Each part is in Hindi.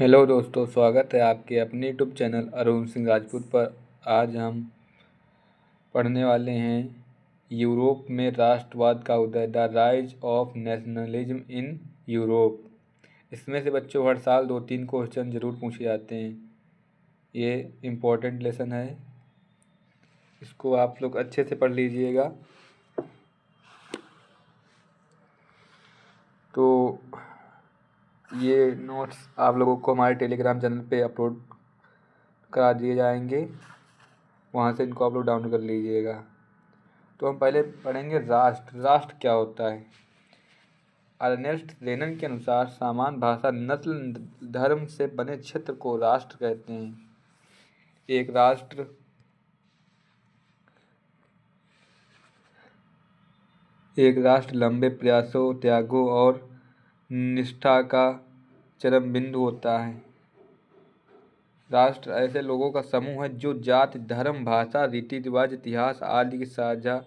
हेलो दोस्तों, स्वागत है आपके अपने यूट्यूब चैनल अरुण सिंह राजपूत पर। आज हम पढ़ने वाले हैं यूरोप में राष्ट्रवाद का उदय, the rise of nationalism in Europe. इसमें से बच्चों हर साल 2-3 क्वेश्चन ज़रूर पूछे जाते हैं। ये इम्पोर्टेंट लेसन है, इसको आप लोग अच्छे से पढ़ लीजिएगा। तो ये नोट्स आप लोगों को हमारे टेलीग्राम चैनल पे अपलोड करा दिए जाएंगे, वहाँ से इनको आप लोग डाउनलोड कर लीजिएगा। तो हम पहले पढ़ेंगे राष्ट्र क्या होता है। अर्नेस्ट रेनन के अनुसार सामान्य भाषा, नस्ल, धर्म से बने क्षेत्र को राष्ट्र कहते हैं। एक राष्ट्र लंबे प्रयासों, त्यागों और निष्ठा का चरम बिंदु होता है। राष्ट्र ऐसे लोगों का समूह है जो जाति, धर्म, भाषा, रीति रिवाज, इतिहास आदि के साझा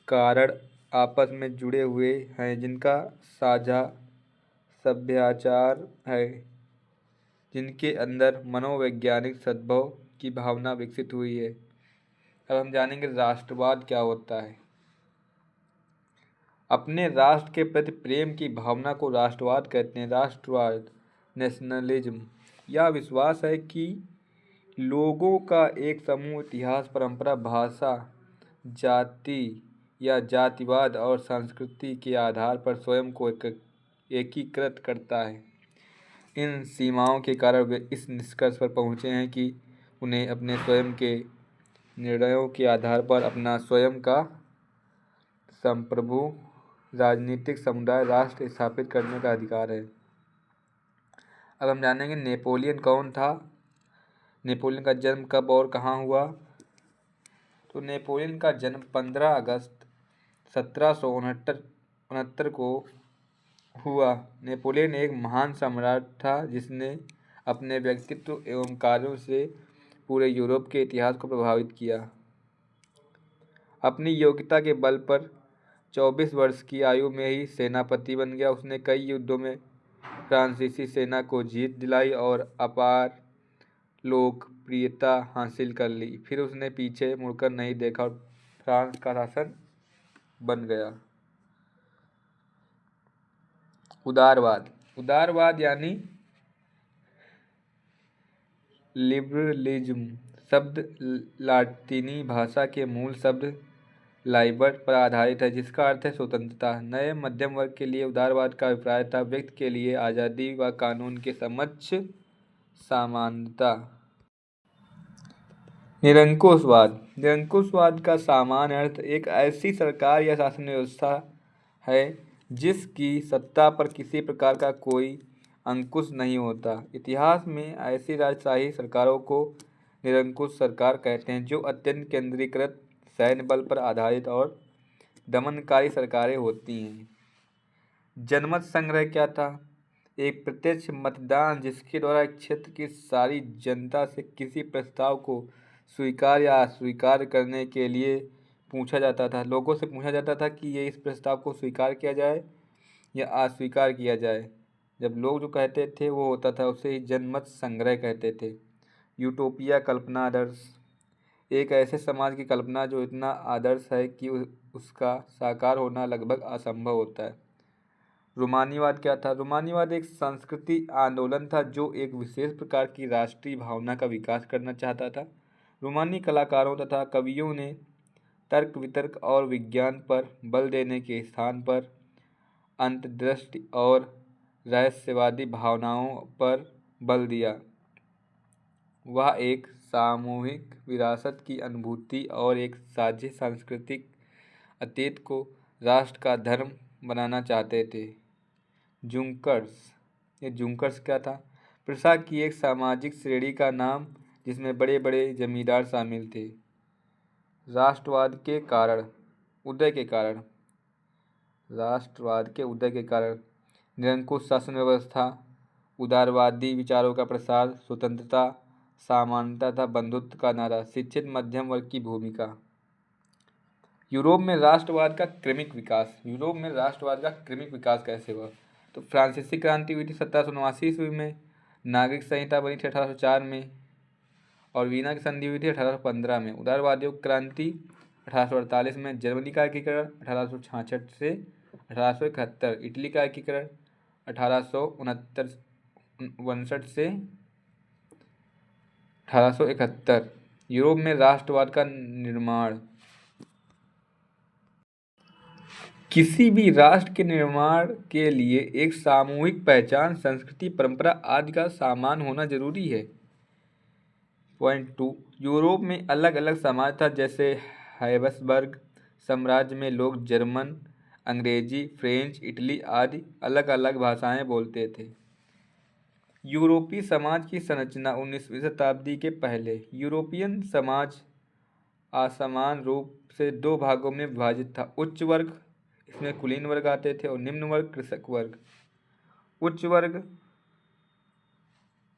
कारण आपस में जुड़े हुए हैं, जिनका साझा सभ्याचार है, जिनके अंदर मनोवैज्ञानिक सद्भाव की भावना विकसित हुई है। अब हम जानेंगे राष्ट्रवाद क्या होता है। अपने राष्ट्र के प्रति प्रेम की भावना को राष्ट्रवाद कहते हैं। राष्ट्रवाद, नेशनलिज्म, यह विश्वास है कि लोगों का एक समूह इतिहास, परंपरा, भाषा, जाति या जातिवाद और संस्कृति के आधार पर स्वयं को एकीकृत करता है। इन सीमाओं के कारण वे इस निष्कर्ष पर पहुँचे हैं कि उन्हें अपने स्वयं के निर्णयों के आधार पर अपना स्वयं का संप्रभु राजनीतिक समुदाय राष्ट्र स्थापित करने का अधिकार है। अब हम जानेंगे नेपोलियन कौन था, नेपोलियन का जन्म कब और कहाँ हुआ। तो नेपोलियन का जन्म 15 अगस्त 1769 को हुआ। नेपोलियन एक महान सम्राट था जिसने अपने व्यक्तित्व एवं कार्यों से पूरे यूरोप के इतिहास को प्रभावित किया। अपनी योग्यता के बल पर 24 वर्ष की आयु में ही सेनापति बन गया। उसने कई युद्धों में फ्रांसीसी सेना को जीत दिलाई और अपार लोकप्रियता हासिल कर ली। फिर उसने पीछे मुड़कर नहीं देखा और फ्रांस का शासक बन गया। उदारवाद यानी लिबरलिज्म शब्द लातिनी भाषा के मूल शब्द लाइबर पर आधारित है, जिसका अर्थ है स्वतंत्रता। नए मध्यम वर्ग के लिए उदारवाद का अभिप्राय था व्यक्ति के लिए आज़ादी व कानून के समक्ष समानता। निरंकुशवाद का सामान्य अर्थ एक ऐसी सरकार या शासन व्यवस्था है जिसकी सत्ता पर किसी प्रकार का कोई अंकुश नहीं होता। इतिहास में ऐसी राजशाही सरकारों को निरंकुश सरकार कहते हैं, जो अत्यंत केंद्रीकृत, सैन्य बल पर आधारित और दमनकारी सरकारें होती हैं। जनमत संग्रह क्या था? एक प्रत्यक्ष मतदान जिसके द्वारा एक क्षेत्र की सारी जनता से किसी प्रस्ताव को स्वीकार या अस्वीकार करने के लिए पूछा जाता था। लोगों से पूछा जाता था कि ये इस प्रस्ताव को स्वीकार किया जाए या अस्वीकार किया जाए। जब लोग जो कहते थे वो होता था, उसे ही जनमत संग्रह कहते थे। यूटोपिया कल्पना आदर्श, एक ऐसे समाज की कल्पना जो इतना आदर्श है कि उसका साकार होना लगभग असंभव होता है। रोमानीवाद क्या था? रोमानीवाद एक संस्कृति आंदोलन था जो एक विशेष प्रकार की राष्ट्रीय भावना का विकास करना चाहता था। रोमानी कलाकारों तथा कवियों ने तर्क, वितर्क और विज्ञान पर बल देने के स्थान पर अंतर्दृष्टि और रहस्यवादी भावनाओं पर बल दिया। वह एक सामूहिक विरासत की अनुभूति और एक साझी सांस्कृतिक अतीत को राष्ट्र का धर्म बनाना चाहते थे। जुंकर्स क्या था? प्रशा की एक सामाजिक श्रेणी का नाम जिसमें बड़े बड़े जमींदार शामिल थे। राष्ट्रवाद के उदय के कारण निरंकुश शासन व्यवस्था, उदारवादी विचारों का प्रसार, स्वतंत्रता, समानता तथा बंधुत्व का नारा, शिक्षित मध्यम वर्ग की भूमिका। यूरोप में राष्ट्रवाद का क्रमिक विकास कैसे हुआ? तो फ्रांसीसी क्रांति हुई थी 1789 ईस्वी में। नागरिक संहिता बनी थी 1804 में और वीना की संधि हुई थी 1815 में। उदारवादियों की क्रांति 1848 में, जर्मनी का एकीकरण 1866 से 1871, इटली का एकीकरण 1869 से 1871, यूरोप में राष्ट्रवाद का निर्माण। किसी भी राष्ट्र के निर्माण के लिए एक सामूहिक पहचान, संस्कृति, परंपरा आदि का सामान होना जरूरी है। पॉइंट 2, यूरोप में अलग अलग समाज था, जैसे हैब्सबर्ग साम्राज्य में लोग जर्मन, अंग्रेजी, फ्रेंच, इटली आदि अलग अलग भाषाएं बोलते थे। यूरोपीय समाज की संरचना 19वीं शताब्दी के पहले। यूरोपियन समाज असमान रूप से दो भागों में विभाजित था। उच्च वर्ग, इसमें कुलीन वर्ग आते थे, और निम्न वर्ग कृषक वर्ग। उच्च वर्ग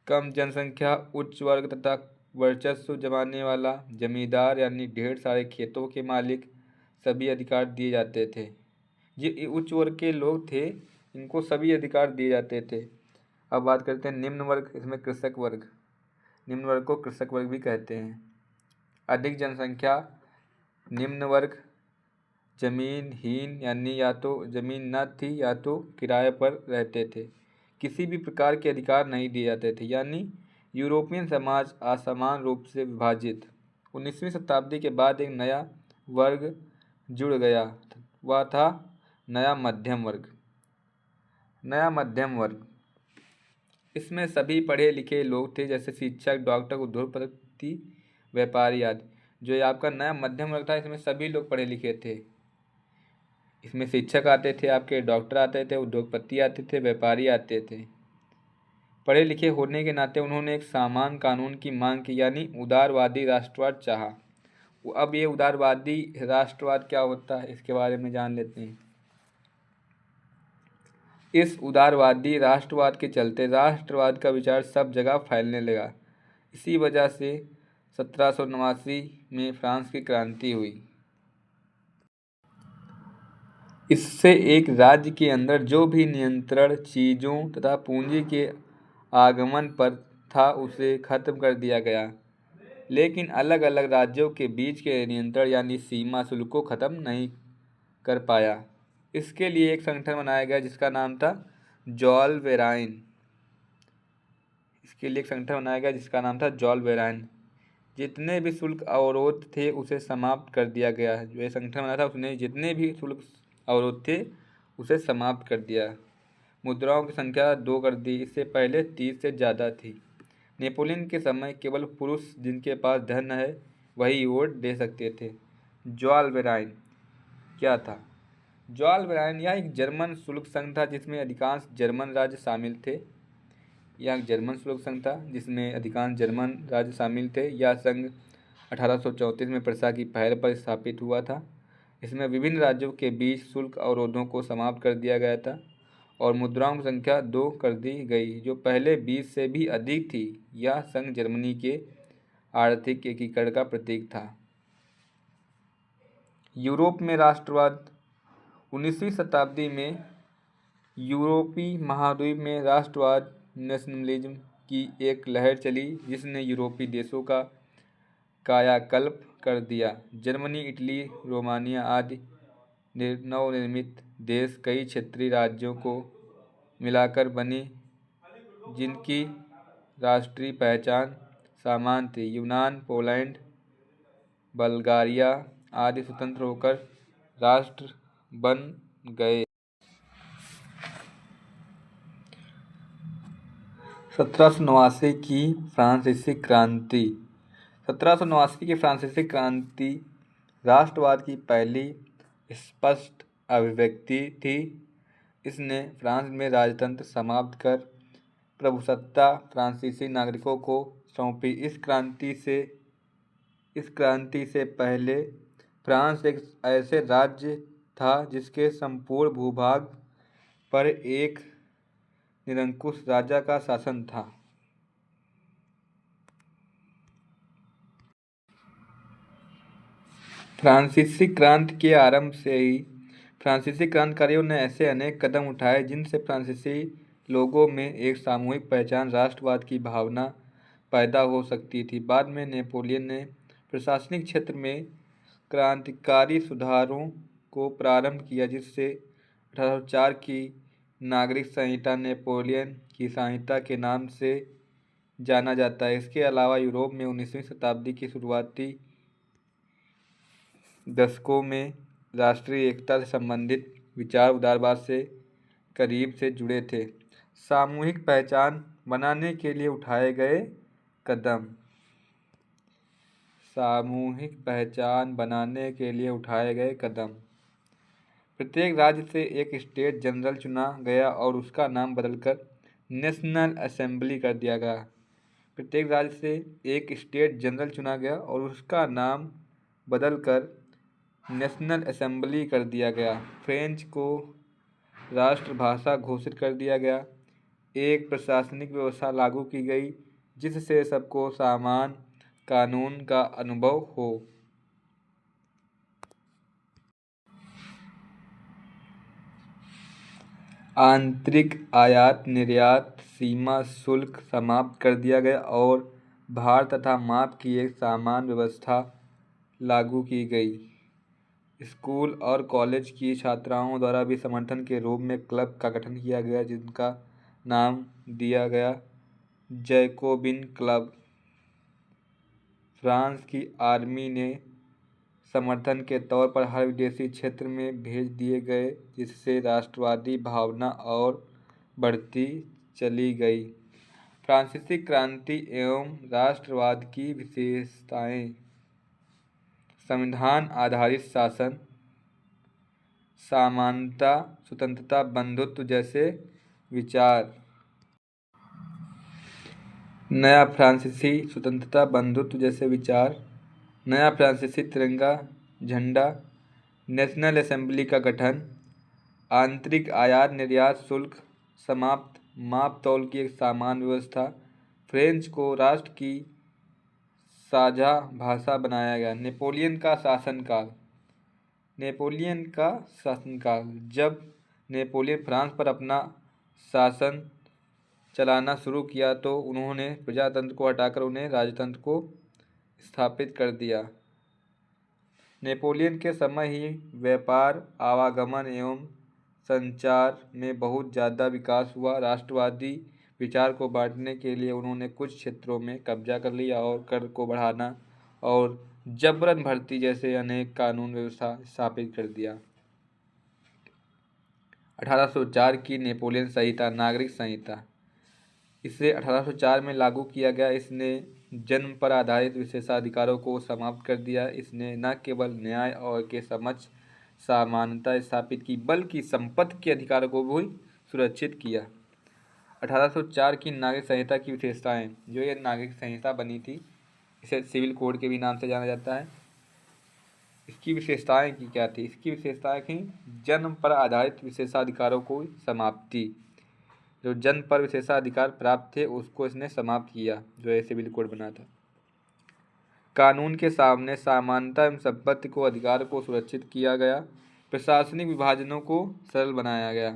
कम जनसंख्या, उच्च वर्ग तथा वर्चस्व जमाने वाला, जमींदार यानी ढेर सारे खेतों के मालिक, सभी अधिकार दिए जाते थे। ये उच्च वर्ग के लोग थे, इनको सभी अधिकार दिए जाते थे। अब बात करते हैं निम्न वर्ग, इसमें कृषक वर्ग। निम्न वर्ग को कृषक वर्ग भी कहते हैं। अधिक जनसंख्या, निम्न वर्ग, जमीनहीन यानी या तो जमीन न थी या तो किराए पर रहते थे, किसी भी प्रकार के अधिकार नहीं दिए जाते थे, यानी यूरोपियन समाज असमान रूप से विभाजित। 19वीं शताब्दी के बाद एक नया वर्ग जुड़ गया, वह था नया मध्यम वर्ग। नया मध्यम वर्ग, इसमें सभी पढ़े लिखे लोग थे, जैसे शिक्षक, डॉक्टर, उद्योगपति, व्यापारी आदि। जो ये आपका नया मध्यम वर्ग था, इसमें सभी लोग पढ़े लिखे थे। इसमें शिक्षक आते थे, आपके डॉक्टर आते थे, उद्योगपति आते थे, व्यापारी आते थे। पढ़े लिखे होने के नाते उन्होंने एक समान कानून की मांग की, यानी उदारवादी राष्ट्रवाद चाहा। अब ये उदारवादी राष्ट्रवाद क्या होता है, इसके बारे में जान लेते हैं। इस उदारवादी राष्ट्रवाद के चलते राष्ट्रवाद का विचार सब जगह फैलने लगा। इसी वजह से 1789 में फ्रांस की क्रांति हुई। इससे एक राज्य के अंदर जो भी नियंत्रण चीज़ों तथा पूंजी के आगमन पर था, उसे खत्म कर दिया गया। लेकिन अलग अलग राज्यों के बीच के नियंत्रण यानी सीमा शुल्क को खत्म नहीं कर पाया। इसके लिए एक संगठन बनाया गया जिसका नाम था जॉल-वेराइन। जितने भी शुल्क अवरोध थे उसे समाप्त कर दिया गया। जो ये संगठन बना था उसने जितने भी शुल्क अवरोध थे उसे समाप्त कर दिया। मुद्राओं की संख्या 2 कर दी, इससे पहले 30 से ज़्यादा थी। नेपोलियन के समय केवल पुरुष जिनके पास धन है वही वोट दे सकते थे। जॉल-वेराइन क्या था? जॉल-वेराइन यह एक जर्मन शुल्क संघ था जिसमें अधिकांश जर्मन राज्य शामिल थे। यह जर्मन शुल्क संघ था जिसमें अधिकांश जर्मन राज्य शामिल थे। यह संघ 1834 में प्रशा की पहल पर स्थापित हुआ था। इसमें विभिन्न राज्यों के बीच शुल्क अवरोधों को समाप्त कर दिया गया था और मुद्राओं की संख्या 2 कर दी गई, जो पहले 20 से भी अधिक थी। यह संघ जर्मनी के आर्थिक एकीकरण का प्रतीक था। यूरोप में राष्ट्रवाद। 19वीं शताब्दी में यूरोपीय महाद्वीप में राष्ट्रवाद नेशनलिज्म की एक लहर चली जिसने यूरोपीय देशों का कायाकल्प कर दिया। जर्मनी, इटली, रोमानिया आदि नवनिर्मित देश कई क्षेत्रीय राज्यों को मिलाकर बनी जिनकी राष्ट्रीय पहचान समान थी। यूनान, पोलैंड, बल्गारिया आदि स्वतंत्र होकर राष्ट्र बन गए। 1789 की फ्रांसीसी क्रांति। 1789 की फ्रांसीसी क्रांति राष्ट्रवाद की पहली स्पष्ट अभिव्यक्ति थी। इसने फ्रांस में राजतंत्र समाप्त कर प्रभुसत्ता फ्रांसीसी नागरिकों को सौंपी। इस क्रांति से पहले फ्रांस एक ऐसे राज्य था जिसके संपूर्ण भूभाग पर एक निरंकुश राजा का शासन था। फ्रांसीसी क्रांति के आरंभ से ही फ्रांसीसी क्रांतिकारियों ने ऐसे अनेक कदम उठाए जिनसे फ्रांसीसी लोगों में एक सामूहिक पहचान, राष्ट्रवाद की भावना पैदा हो सकती थी। बाद में नेपोलियन ने प्रशासनिक क्षेत्र में क्रांतिकारी सुधारों को प्रारंभ किया, जिससे 1804 की नागरिक संहिता नेपोलियन की संहिता के नाम से जाना जाता है। इसके अलावा यूरोप में 19वीं शताब्दी की शुरुआती दशकों में राष्ट्रीय एकता से संबंधित विचार उदारवाद से करीब से जुड़े थे। सामूहिक पहचान बनाने के लिए उठाए गए कदम। सामूहिक पहचान बनाने के लिए उठाए गए कदम। प्रत्येक राज्य से एक स्टेट जनरल चुना गया और उसका नाम बदलकर नेशनल असेंबली कर दिया गया। प्रत्येक राज्य से एक स्टेट जनरल चुना गया और उसका नाम बदलकर नेशनल असेंबली कर दिया गया। फ्रेंच को राष्ट्रभाषा घोषित कर दिया गया। एक प्रशासनिक व्यवस्था लागू की गई जिससे सबको समान कानून का अनुभव हो। आंतरिक आयात निर्यात सीमा शुल्क समाप्त कर दिया गया और भार तथा माप की एक समान व्यवस्था लागू की गई। स्कूल और कॉलेज की छात्राओं द्वारा भी समर्थन के रूप में क्लब का गठन किया गया, जिनका नाम दिया गया जैकोबिन क्लब। फ्रांस की आर्मी ने समर्थन के तौर पर हर विदेशी क्षेत्र में भेज दिए गए, जिससे राष्ट्रवादी भावना और बढ़ती चली गई। फ्रांसीसी क्रांति एवं राष्ट्रवाद की विशेषताएं। संविधान आधारित शासन, समानता, स्वतंत्रता, बंधुत्व जैसे विचार। नया फ्रांसीसी स्वतंत्रता, बंधुत्व जैसे विचार। नया फ्रांसीसी तिरंगा झंडा। नेशनल असेंबली का गठन। आंतरिक आयात निर्यात शुल्क समाप्त। माप तौल की एक समान व्यवस्था। फ्रेंच को राष्ट्र की साझा भाषा बनाया गया। नेपोलियन का शासनकाल। नेपोलियन का शासनकाल। जब नेपोलियन फ्रांस पर अपना शासन चलाना शुरू किया तो उन्होंने प्रजातंत्र को हटाकर उन्हें राजतंत्र को स्थापित कर दिया। नेपोलियन के समय ही व्यापार, आवागमन एवं संचार में बहुत ज़्यादा विकास हुआ। राष्ट्रवादी विचार को बांटने के लिए उन्होंने कुछ क्षेत्रों में कब्जा कर लिया और कर को बढ़ाना और जबरन भर्ती जैसे अनेक कानून व्यवस्था स्थापित कर दिया। 1804 की नेपोलियन संहिता, नागरिक संहिता, इसे 1804 में लागू किया गया। इसने जन्म पर आधारित विशेषाधिकारों को समाप्त कर दिया। इसने न केवल न्याय और के समक्ष समानता स्थापित की, बल्कि संपत्ति के अधिकारों को भी सुरक्षित किया। 1804 की नागरिक संहिता की विशेषताएं। जो ये नागरिक संहिता बनी थी, इसे सिविल कोड के भी नाम से जाना जाता है। इसकी विशेषताएं की क्या थी? इसकी विशेषताएं थी जन्म पर आधारित विशेषाधिकारों को समाप्ति। जो जन्म पर विशेषाधिकार प्राप्त थे उसको इसने समाप्त किया, जो है सिविल कोड बना था। कानून के सामने समानता एवं संपत्ति को अधिकार को सुरक्षित किया गया। प्रशासनिक विभाजनों को सरल बनाया गया।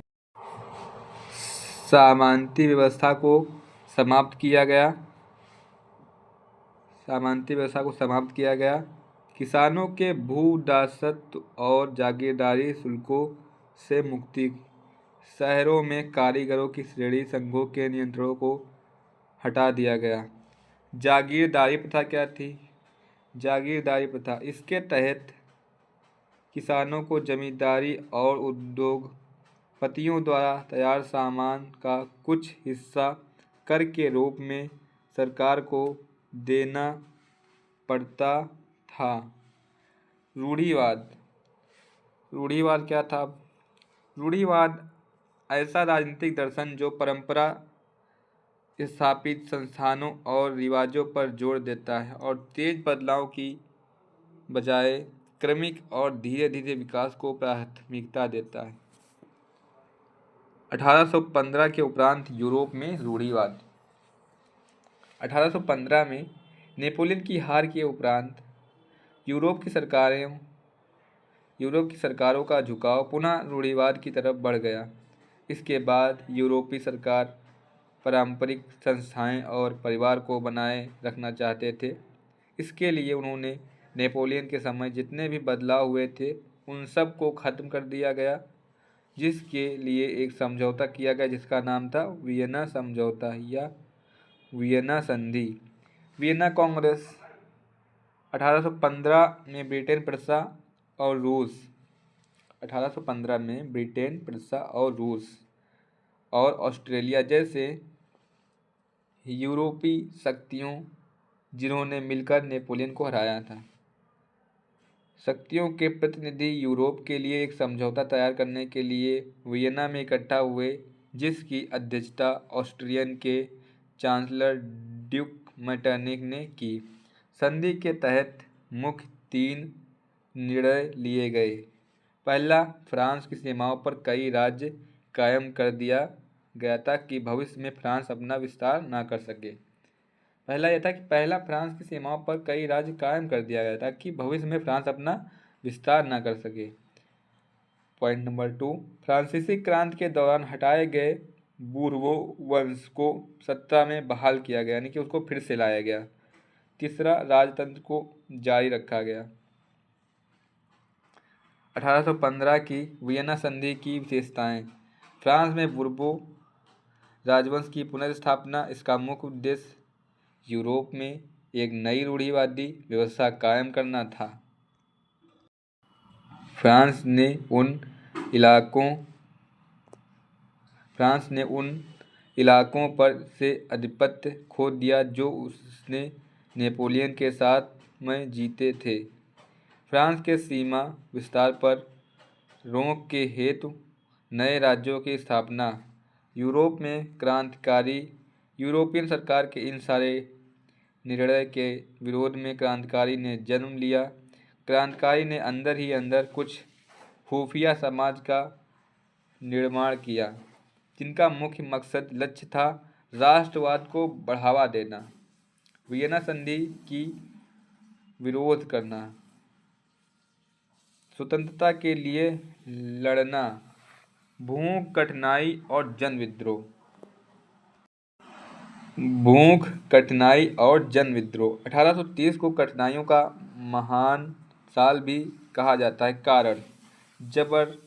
सामंती व्यवस्था को समाप्त किया गया। सामंती व्यवस्था को समाप्त किया गया। किसानों के भू दासत्व और जागीरदारी शुल्कों से मुक्ति। शहरों में कारीगरों की श्रेणी संघों के नियंत्रणों को हटा दिया गया। जागीरदारी प्रथा क्या थी? जागीरदारी प्रथा, इसके तहत किसानों को जमींदारी और उद्योगपतियों द्वारा तैयार सामान का कुछ हिस्सा कर के रूप में सरकार को देना पड़ता था। रूढ़िवाद। रूढ़िवाद क्या था? रूढ़िवाद ऐसा राजनीतिक दर्शन जो परंपरा स्थापित संस्थानों और रिवाजों पर जोर देता है और तेज बदलाव की बजाय क्रमिक और धीरे धीरे विकास को प्राथमिकता देता है। 1815 के उपरांत यूरोप में रूढ़िवाद। 1815 में नेपोलियन की हार के उपरांत यूरोप की सरकारों का झुकाव पुनः रूढ़िवाद की तरफ बढ़ गया। इसके बाद यूरोपीय सरकार पारंपरिक संस्थाएं और परिवार को बनाए रखना चाहते थे। इसके लिए उन्होंने नेपोलियन के समय जितने भी बदलाव हुए थे उन सब को ख़त्म कर दिया गया, जिसके लिए एक समझौता किया गया जिसका नाम था वियना समझौता या वियना संधि। वियना कांग्रेस 1815 में ब्रिटेन, प्रसा और रूस 1815 में ब्रिटेन, प्रसा और रूस और ऑस्ट्रेलिया जैसे यूरोपीय शक्तियों जिन्होंने मिलकर नेपोलियन को हराया था, शक्तियों के प्रतिनिधि यूरोप के लिए एक समझौता तैयार करने के लिए वियना में इकट्ठा हुए, जिसकी अध्यक्षता ऑस्ट्रियन के चांसलर ड्यूक मेटरनिख ने की। संधि के तहत मुख्य 3 निर्णय लिए गए। पहला, फ्रांस की सीमाओं पर कई राज्य कायम कर दिया गया था कि भविष्य में फ्रांस अपना विस्तार न कर सके। पहला यह था कि फ्रांस की सीमाओं पर कई राज्य कायम कर दिया गया था कि भविष्य में फ्रांस अपना विस्तार न कर सके। पॉइंट नंबर 2, फ्रांसीसी क्रांति के दौरान हटाए गए बूर्बो वंश को सत्ता में बहाल किया गया, यानी कि उसको फिर से लाया गया। तीसरा, राजतंत्र को जारी रखा गया। 1815 की वियना संधि की विशेषताएं। फ्रांस में बूर्बो राजवंश की पुनर्स्थापना। इसका मुख्य उद्देश्य यूरोप में एक नई रूढ़िवादी व्यवस्था कायम करना था। फ्रांस ने उन इलाकों पर से आधिपत्य खो दिया जो उसने नेपोलियन के साथ में जीते थे। फ्रांस के सीमा विस्तार पर रोक के हेतु नए राज्यों की स्थापना। यूरोप में क्रांतिकारी यूरोपियन सरकार के इन सारे निर्णय के विरोध में क्रांतिकारी ने जन्म लिया। क्रांतिकारी ने अंदर ही अंदर कुछ खुफिया समाज का निर्माण किया, जिनका मुख्य मकसद लक्ष्य था राष्ट्रवाद को बढ़ावा देना, वियना संधि की विरोध करना, स्वतंत्रता के लिए लड़ना, भूख, कठिनाई और जन विद्रोह। भूख, कठिनाई और जन विद्रोह। 1830 को कठिनाइयों का महान साल भी कहा जाता है। कारण, जबरदस्त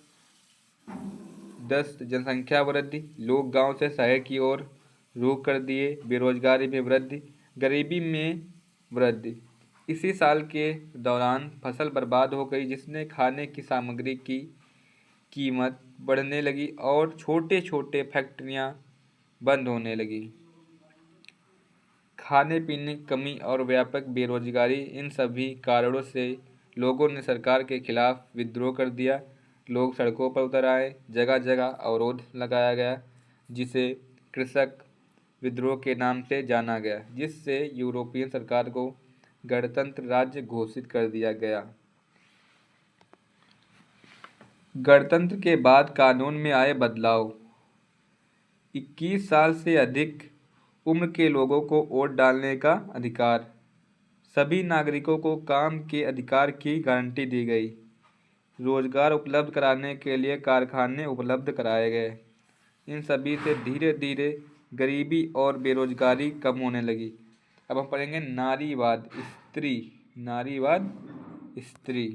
जनसंख्या वृद्धि, लोग गांव से शहर की ओर रुख कर दिए, बेरोजगारी में वृद्धि, गरीबी में वृद्धि। इसी साल के दौरान फसल बर्बाद हो गई, जिसने खाने की सामग्री की कीमत बढ़ने लगी और छोटे छोटे फैक्ट्रियां बंद होने लगी। खाने पीने की कमी और व्यापक बेरोजगारी, इन सभी कारणों से लोगों ने सरकार के खिलाफ विद्रोह कर दिया। लोग सड़कों पर उतर आए, जगह जगह अवरोध लगाया गया, जिसे कृषक विद्रोह के नाम से जाना गया, जिससे यूरोपियन सरकार को गणतंत्र राज्य घोषित कर दिया गया। गणतंत्र के बाद कानून में आए बदलाव। 21 साल से अधिक उम्र के लोगों को वोट डालने का अधिकार। सभी नागरिकों को काम के अधिकार की गारंटी दी गई। रोजगार उपलब्ध कराने के लिए कारखाने उपलब्ध कराए गए। इन सभी से धीरे धीरे गरीबी और बेरोजगारी कम होने लगी। अब हम पढ़ेंगे नारीवाद, स्त्री। नारीवाद, स्त्री।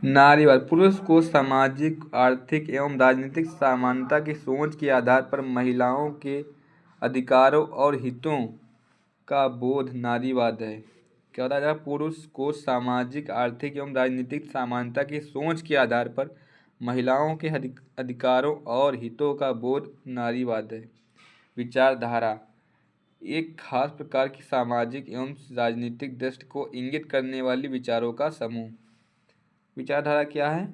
नारीवाद पुरुष को सामाजिक, आर्थिक एवं राजनीतिक समानता की सोच के आधार पर महिलाओं के अधिकारों और हितों का बोध नारीवाद है। क्या होता है? पुरुष को सामाजिक, आर्थिक एवं राजनीतिक समानता की सोच के आधार पर महिलाओं के अधिकारों और हितों का बोध नारीवाद है। विचारधारा एक खास प्रकार की सामाजिक एवं राजनीतिक दृष्टि को इंगित करने वाली विचारों का समूह। विचारधारा क्या है?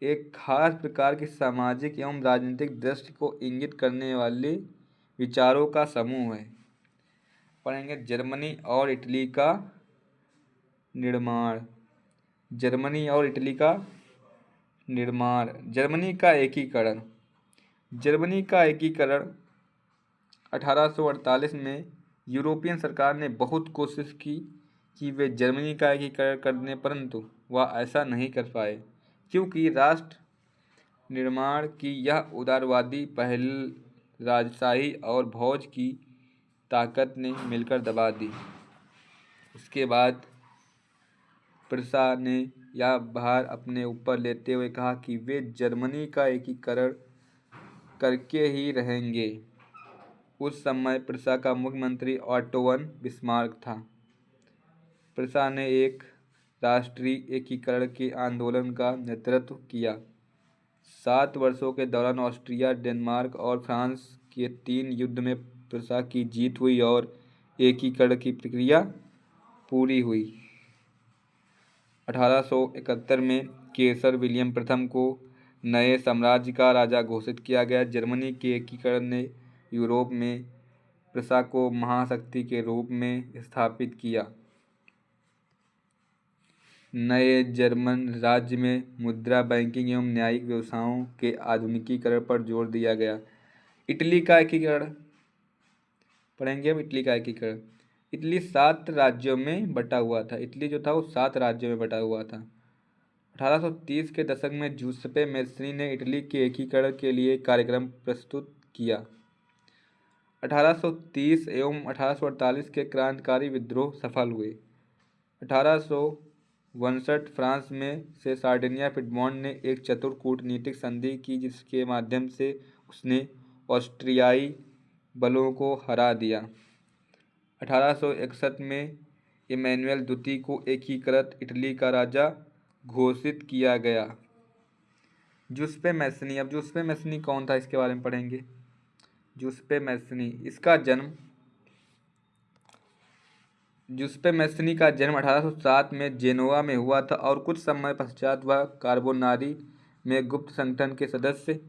एक खास प्रकार की सामाजिक एवं राजनीतिक दृष्टि को इंगित करने वाले विचारों का समूह है। पढ़ेंगे जर्मनी और इटली का निर्माण। जर्मनी और इटली का निर्माण। जर्मनी का एकीकरण। जर्मनी का एकीकरण 1848 में यूरोपियन सरकार ने बहुत कोशिश की कि वे जर्मनी का एकीकरण कर दें, परंतु वह ऐसा नहीं कर पाए, क्योंकि राष्ट्र निर्माण की यह उदारवादी पहल राजशाही और भोज की ताकत ने मिलकर दबा दी। इसके बाद प्रशा ने यह भार अपने ऊपर लेते हुए कहा कि वे जर्मनी का एकीकरण करके ही रहेंगे। उस समय प्रशा का मुख्यमंत्री ऑटो वन बिस्मार्क था। प्रशा ने एक राष्ट्रीय एकीकरण के आंदोलन का नेतृत्व किया। 7 वर्षों के दौरान ऑस्ट्रिया, डेनमार्क और फ्रांस के 3 युद्ध में प्रशा की जीत हुई और एकीकरण की प्रक्रिया पूरी हुई। 1871 में केसर विलियम प्रथम को नए साम्राज्य का राजा घोषित किया गया। जर्मनी के एकीकरण ने यूरोप में प्रशा को महाशक्ति के रूप में स्थापित किया। नए जर्मन राज्य में मुद्रा, बैंकिंग एवं न्यायिक व्यवसायों के आधुनिकीकरण पर जोर दिया गया। इटली का एकीकरण पढ़ेंगे अब। इटली का एकीकरण। इटली 7 राज्यों में बटा हुआ था। इटली जो था वो 7 राज्यों में बटा हुआ था। 1830 के दशक में जूसेप्पे मैज़नी ने इटली के एकीकरण के लिए कार्यक्रम प्रस्तुत किया। 1830 एवं 1848 के क्रांतिकारी विद्रोह सफल हुए। 1859 फ्रांस में से सार्डिनिया पिडमोंट ने एक चतुर कूटनीतिक संधि की जिसके माध्यम से उसने ऑस्ट्रियाई बलों को हरा दिया। 1861 में इमैनुएल द्वितीय को एकीकृत इटली का राजा घोषित किया गया। जूसेप्पे मैज़नी। अब जूसेप्पे मैज़नी कौन था इसके बारे में पढ़ेंगे। जूसेप्पे मैज़नी का जन्म 1807 में जेनोवा में हुआ था और कुछ समय पश्चात वह कार्बोनारी में गुप्त संगठन के सदस्य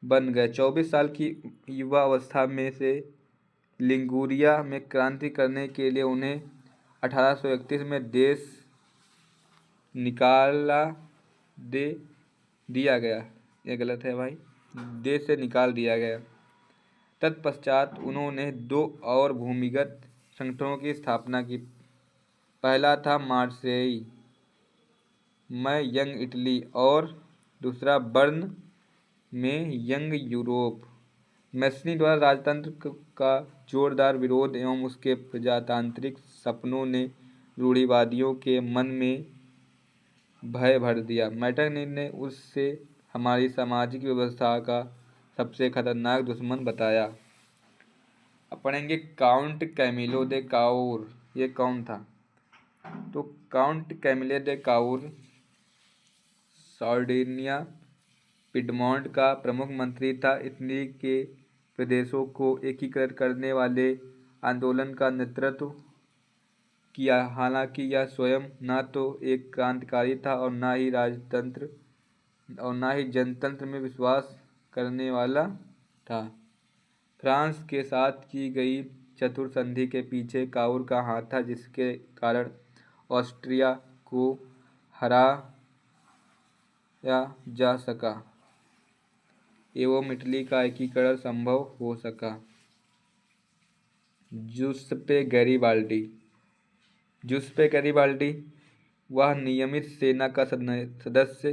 बन गए। 24 साल की युवा अवस्था में से लिगुरिया में क्रांति करने के लिए उन्हें 1831 में देश निकाला दे दिया गया। यह गलत है भाई, देश से निकाल दिया गया। तत्पश्चात उन्होंने 2 और भूमिगत संगठनों की स्थापना की। पहला था मार्सेई में यंग इटली और दूसरा बर्न में यंग यूरोप। मैज़नी द्वारा राजतंत्र का जोरदार विरोध एवं उसके प्रजातांत्रिक सपनों ने रूढ़िवादियों के मन में भय भर दिया। मैटरनी ने उससे हमारी सामाजिक व्यवस्था का सबसे खतरनाक दुश्मन बताया। अब पढ़ेंगे काउंट कैमिलो दे काउर। ये कौन था। तो Count Camillo de Cavour Sardinia Piedmont का प्रमुख मंत्री था। इटली के प्रदेशों को एकीकृत करने वाले आंदोलन का नेतृत्व किया। हालांकि यह स्वयं न तो एक क्रांतिकारी था और न ही जनतंत्र में विश्वास करने वाला था। फ्रांस के साथ की गई चतुर संधि के पीछे काउर का हाथ था, जिसके कारण ऑस्ट्रिया को हराया जा सका एवं इटली का एकीकरण संभव हो सका। जूसेप्पे गैरिबाल्डी वह नियमित सेना का सदस्य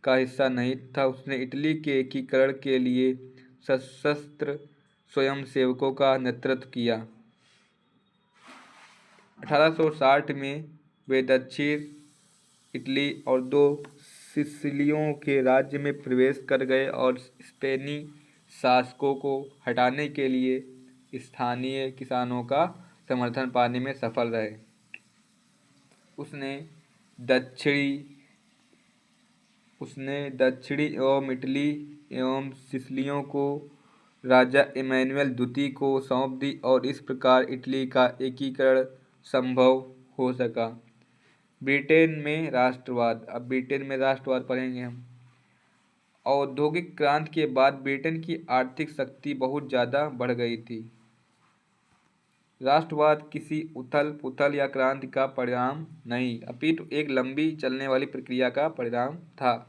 का हिस्सा नहीं था। उसने इटली के एकीकरण के लिए सशस्त्र स्वयंसेवकों का नेतृत्व किया। 1860 में वे दक्षिण इटली और 2 सिसिलियों के राज्य में प्रवेश कर गए और स्पेनी शासकों को हटाने के लिए स्थानीय किसानों का समर्थन पाने में सफल रहे। उसने दक्षिणी एवं इटली एवं सिसिलियों को राजा इमैनुएल द्वितीय को सौंप दी और इस प्रकार इटली का एकीकरण संभव हो सका। ब्रिटेन में राष्ट्रवाद। अब ब्रिटेन में राष्ट्रवाद पढ़ेंगे हम। औद्योगिक क्रांति के बाद ब्रिटेन की आर्थिक शक्ति बहुत ज़्यादा बढ़ गई थी। राष्ट्रवाद किसी उथल पुथल या क्रांति का परिणाम नहीं, अपितु एक लंबी चलने वाली प्रक्रिया का परिणाम था।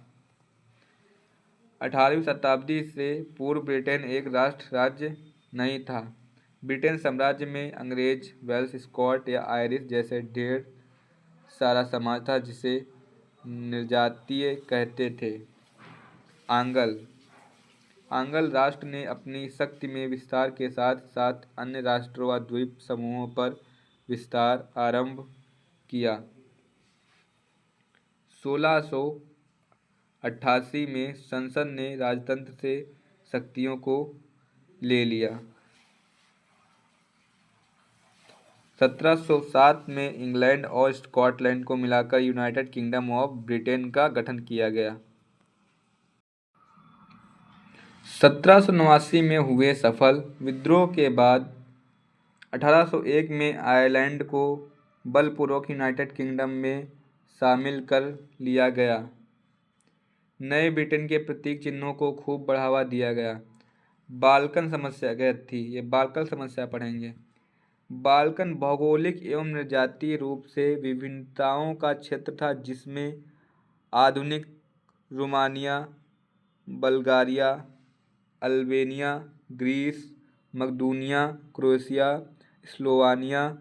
18वीं शताब्दी से पूर्व ब्रिटेन एक राष्ट्र राज्य नहीं था। ब्रिटेन साम्राज्य में अंग्रेज, वेल्श, स्कॉट या आयरिश जैसे ढेर सारा समाज था जिसे निर्जातीय कहते थे। आंगल आंगल राष्ट्र ने अपनी शक्ति में विस्तार के साथ साथ अन्य राष्ट्रों व द्वीप समूहों पर विस्तार आरंभ किया। 1688 में संसद ने राजतंत्र से शक्तियों को ले लिया। 1707 में इंग्लैंड और स्कॉटलैंड को मिलाकर यूनाइटेड किंगडम ऑफ ब्रिटेन का गठन किया गया। 1789 में हुए सफल विद्रोह के बाद 1801 में आयरलैंड को बलपूर्वक यूनाइटेड किंगडम में शामिल कर लिया गया। नए ब्रिटेन के प्रतीक चिन्हों को खूब बढ़ावा दिया गया। बाल्कन समस्या गैर थी, ये बाल्कन समस्या पढ़ेंगे। बाल्कन भौगोलिक एवं निर्जातीय रूप से विभिन्नताओं का क्षेत्र था, जिसमें आधुनिक रोमानिया, बल्गारिया, अल्बेनिया, ग्रीस, मकदूनिया, क्रोएशिया, स्लोवानिया,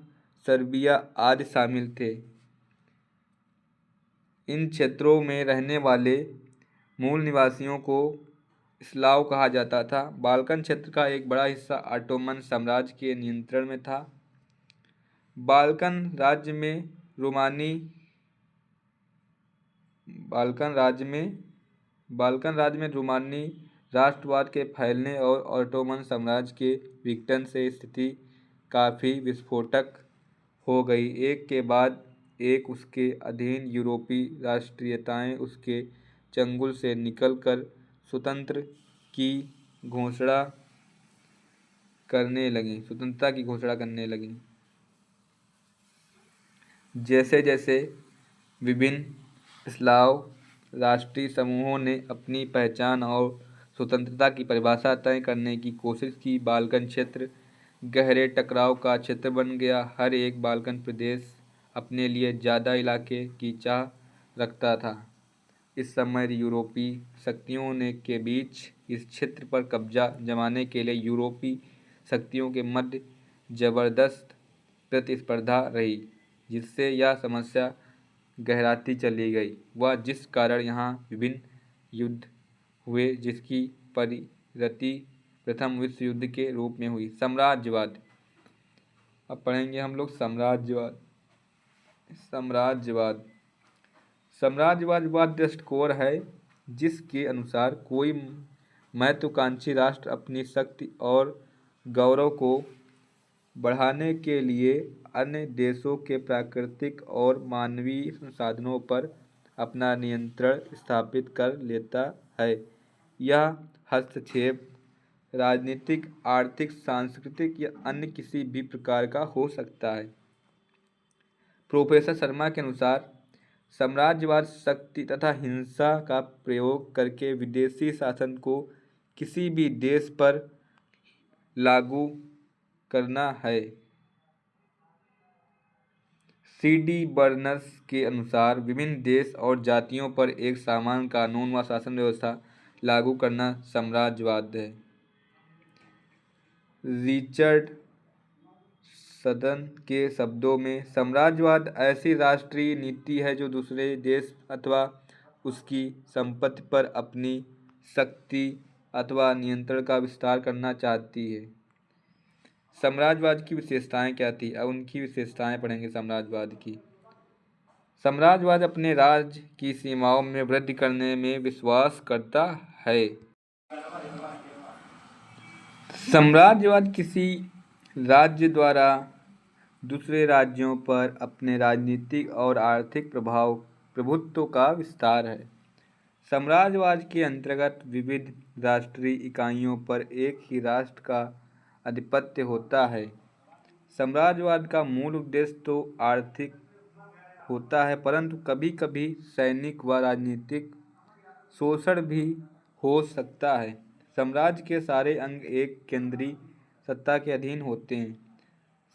सर्बिया आदि शामिल थे। इन क्षेत्रों में रहने वाले मूल निवासियों को स्लाव कहा जाता था। बाल्कन क्षेत्र का एक बड़ा हिस्सा ऑटोमन साम्राज्य के नियंत्रण में था। बाल्कन राज्य में रोमानी राष्ट्रवाद के फैलने और ऑटोमन साम्राज्य के विघटन से स्थिति काफ़ी विस्फोटक हो गई। एक के बाद एक उसके अधीन यूरोपीय राष्ट्रीयताएं उसके चंगुल से निकलकर स्वतंत्रता की घोषणा करने लगीं। जैसे जैसे विभिन्न स्लाव राष्ट्रीय समूहों ने अपनी पहचान और स्वतंत्रता की परिभाषा तय करने की कोशिश की, बाल्कन क्षेत्र गहरे टकराव का क्षेत्र बन गया। हर एक बाल्कन प्रदेश अपने लिए ज़्यादा इलाके की चाह रखता था। इस समय यूरोपीय शक्तियों के बीच इस क्षेत्र पर कब्जा जमाने के लिए यूरोपीय शक्तियों के मध्य जबरदस्त प्रतिस्पर्धा रही, जिससे यह समस्या गहराती चली गई व जिस कारण यहाँ विभिन्न युद्ध हुए, जिसकी परिणति प्रथम विश्व युद्ध के रूप में हुई। साम्राज्यवाद, अब पढ़ेंगे हम लोग साम्राज्यवाद वह दृष्टिकोण है जिसके अनुसार कोई महत्वाकांक्षी राष्ट्र अपनी शक्ति और गौरव को बढ़ाने के लिए अन्य देशों के प्राकृतिक और मानवीय संसाधनों पर अपना नियंत्रण स्थापित कर लेता है। यह हस्तक्षेप राजनीतिक, आर्थिक, सांस्कृतिक या अन्य किसी भी प्रकार का हो सकता है। प्रोफेसर शर्मा के अनुसार साम्राज्यवाद शक्ति तथा हिंसा का प्रयोग करके विदेशी शासन को किसी भी देश पर लागू करना है। C.D. बर्नस के अनुसार विभिन्न देश और जातियों पर एक समान कानून व शासन व्यवस्था लागू करना साम्राज्यवाद है। रिचर्ड सदन के शब्दों में, साम्राज्यवाद ऐसी राष्ट्रीय नीति है जो दूसरे देश अथवा उसकी संपत्ति पर अपनी शक्ति अथवा नियंत्रण का विस्तार करना चाहती है। साम्राज्यवाद की विशेषताएं क्या थी? अब उनकी विशेषताएं पढ़ेंगे साम्राज्यवाद की। साम्राज्यवाद अपने राज्य की सीमाओं में वृद्धि करने में विश्वास करता है। साम्राज्यवाद किसी राज्य द्वारा दूसरे राज्यों पर अपने राजनीतिक और आर्थिक प्रभुत्व का विस्तार है। साम्राज्यवाद के अंतर्गत विविध राष्ट्रीय इकाइयों पर एक ही राष्ट्र का आधिपत्य होता है। साम्राज्यवाद का मूल उद्देश्य तो आर्थिक होता है, परंतु कभी कभी सैनिक व राजनीतिक शोषण भी हो सकता है। साम्राज्य के सारे अंग एक केंद्रीय सत्ता के अधीन होते हैं।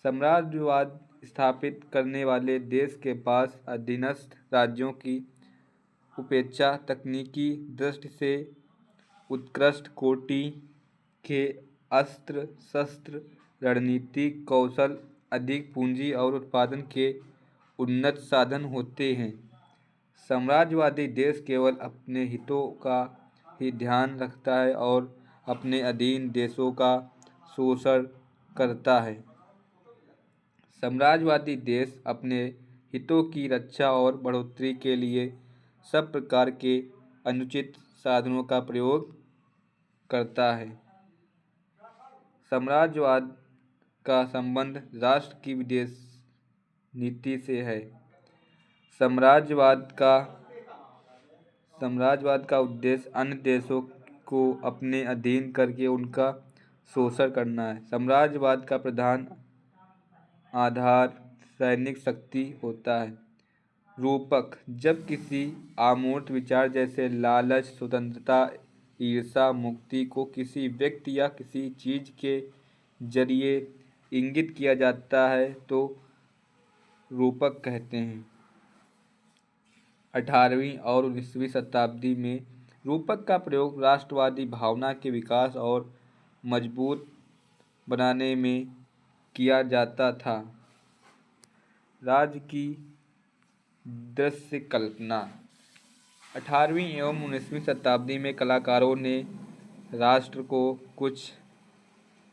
साम्राज्यवाद स्थापित करने वाले देश के पास अधीनस्थ राज्यों की उपेक्षा तकनीकी दृष्टि से उत्कृष्ट कोटि के अस्त्र शस्त्र, रणनीतिक कौशल, अधिक पूंजी और उत्पादन के उन्नत साधन होते हैं। साम्राज्यवादी देश केवल अपने हितों का ही ध्यान रखता है और अपने अधीन देशों का शोषण करता है। साम्राज्यवादी देश अपने हितों की रक्षा और बढ़ोतरी के लिए सब प्रकार के अनुचित साधनों का प्रयोग करता है। साम्राज्यवाद का संबंध राष्ट्र की विदेश नीति से है। साम्राज्यवाद का उद्देश्य अन्य देशों को अपने अधीन करके उनका शोषण करना है। साम्राज्यवाद का प्रधान आधार सैनिक शक्ति होता है। रूपक: जब किसी अमूर्त विचार जैसे लालच, स्वतंत्रता, ईर्ष्या, मुक्ति को किसी व्यक्ति या किसी चीज के जरिए इंगित किया जाता है तो रूपक कहते हैं। 18वीं और 19वीं शताब्दी में रूपक का प्रयोग राष्ट्रवादी भावना के विकास और मजबूत बनाने में किया जाता था। राज्य की दृश्य कल्पना: 18वीं एवं 19वीं शताब्दी में कलाकारों ने राष्ट्र को कुछ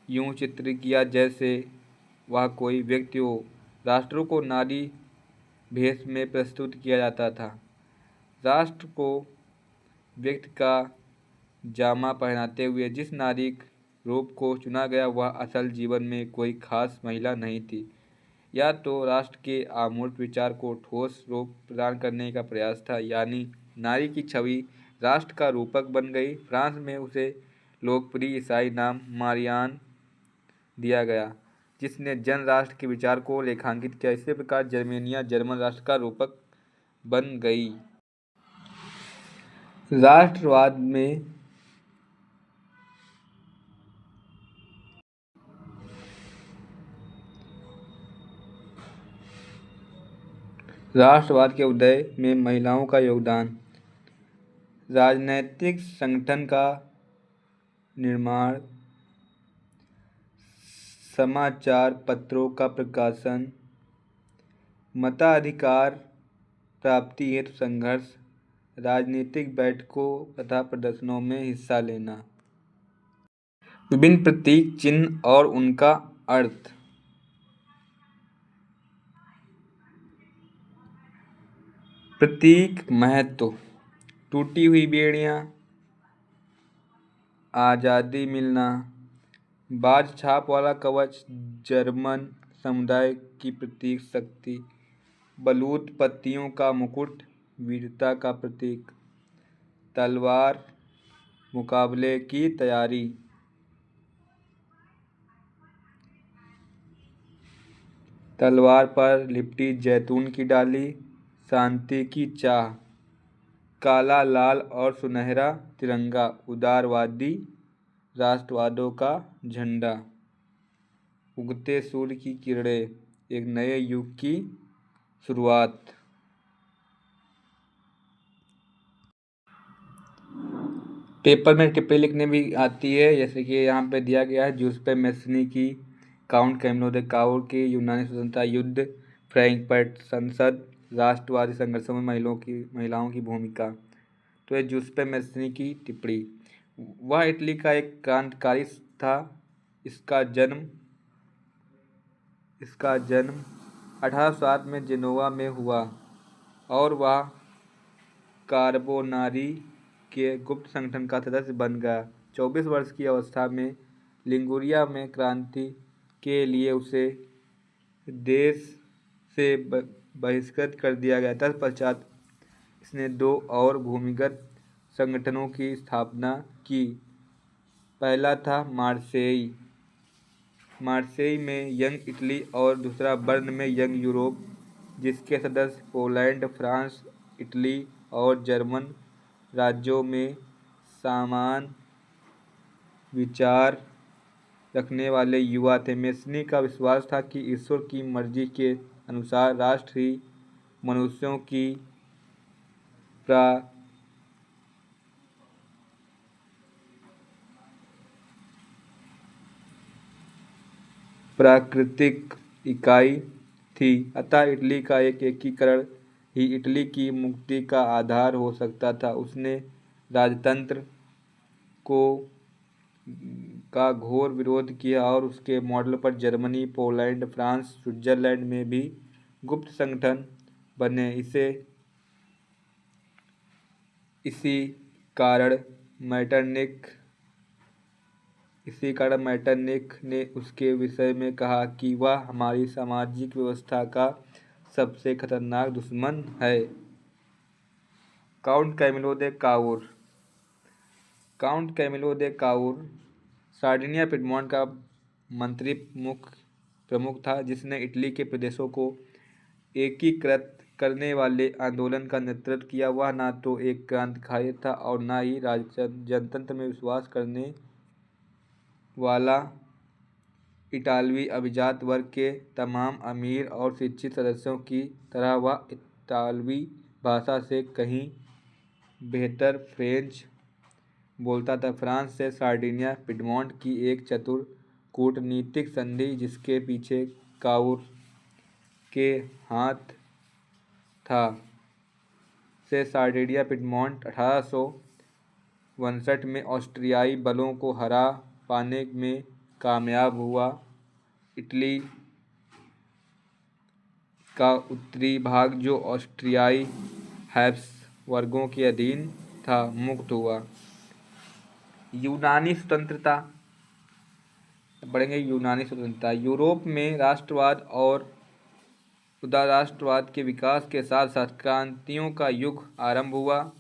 यूं चित्रित किया जैसे वह कोई व्यक्ति हो। राष्ट्रों को नारी भेष में प्रस्तुत किया जाता था। राष्ट्र को व्यक्ति का जामा पहनाते हुए जिस नारी रूप को चुना गया वह असल जीवन में कोई खास महिला नहीं थी, या तो राष्ट्र के अमूर्त विचार को ठोस रूप प्रदान करने का प्रयास था, यानी नारी की छवि राष्ट्र का रूपक बन गई। फ्रांस में उसे लोकप्रिय ईसाई नाम मारियान दिया गया जिसने जन राष्ट्र के विचार को रेखांकित किया। इसी प्रकार जर्मेनिया जर्मन राष्ट्र का रूपक बन गई। राष्ट्रवाद में राष्ट्रवाद के उदय में महिलाओं का योगदान: राजनैतिक संगठन का निर्माण, समाचार पत्रों का प्रकाशन, मताधिकार प्राप्ति हेतु संघर्ष, राजनीतिक बैठकों तथा प्रदर्शनों में हिस्सा लेना। विभिन्न प्रतीक चिन्ह और उनका अर्थ: प्रतीक महत्व: टूटी हुई बेड़ियां, आज़ादी मिलना, बाज छाप वाला कवच, जर्मन समुदाय की प्रतीक शक्ति, बलूत पत्तियों का मुकुट, वीरता का प्रतीक, तलवार मुकाबले की तैयारी, तलवार पर लिपटी जैतून की डाली, शांति की चाह, काला, लाल और सुनहरा तिरंगा, उदारवादी राष्ट्रवादों का झंडा, उगते सूर्य की किरणें, एक नए युग की शुरुआत। पेपर में टिप्पणी लिखने भी आती है, जैसे कि यहाँ पे दिया गया है जूसेप्पे मैस्सिनी की काउंट कैमिलो द काउर की यूनानी स्वतंत्रता युद्ध, फ्रैंकफर्ट संसद, राष्ट्रवादी संघर्षों में महिलाओं की भूमिका। तो ये जूसेप्पे मैस्सिनी की टिप्पणी। वह इटली का एक क्रांतिकारी था। इसका जन्म 1807 में जेनोवा में हुआ और वह कार्बोनारी के गुप्त संगठन का सदस्य बन गया। 24 वर्ष की अवस्था में लिगुरिया में क्रांति के लिए उसे देश से बहिष्कृत कर दिया गया। तत्पश्चात इसने 2 और भूमिगत संगठनों की स्थापना की। पहला था मार्सेई में यंग इटली और दूसरा बर्न में यंग यूरोप, जिसके सदस्य पोलैंड, फ्रांस, इटली और जर्मन राज्यों में समान विचार रखने वाले युवा थे। मैस्सिनी का विश्वास था कि ईश्वर की मर्जी के अनुसार राष्ट्र ही मनुष्यों की प्राकृतिक इकाई थी, अतः इटली का एक एकीकरण ही इटली की मुक्ति का आधार हो सकता था। उसने राजतंत्र को का घोर विरोध किया और उसके मॉडल पर जर्मनी, पोलैंड, फ्रांस, स्विट्जरलैंड में भी गुप्त संगठन बने। इसी कारण मैटरनिख ने उसके विषय में कहा कि वह हमारी सामाजिक व्यवस्था का सबसे खतरनाक दुश्मन है। Count Camillo de Cavour Sardinia Piedmont का मंत्री प्रमुख था, जिसने इटली के प्रदेशों को एकीकृत करने वाले आंदोलन का नेतृत्व किया। वह न तो एक क्रांतिकारी था और न ही जनतंत्र में विश्वास करने वाला। इतालवी अभिजात वर्ग के तमाम अमीर और शिक्षित सदस्यों की तरह वह इतालवी भाषा से कहीं बेहतर फ्रेंच बोलता था। फ्रांस से सार्डिनिया पिडमोंट की एक चतुर कूटनीतिक संधि, जिसके पीछे काउर के हाथ था, से सार्डिनिया पिडमोंट 1859 में ऑस्ट्रियाई बलों को हरा पाने में कामयाब हुआ। इटली का उत्तरी भाग, जो ऑस्ट्रियाई हैब्सबर्गों के अधीन था, मुक्त हुआ। यूनानी स्वतंत्रता। यूरोप में राष्ट्रवाद और उदारराष्ट्रवाद के विकास के साथ साथ क्रांतियों का युग आरंभ हुआ।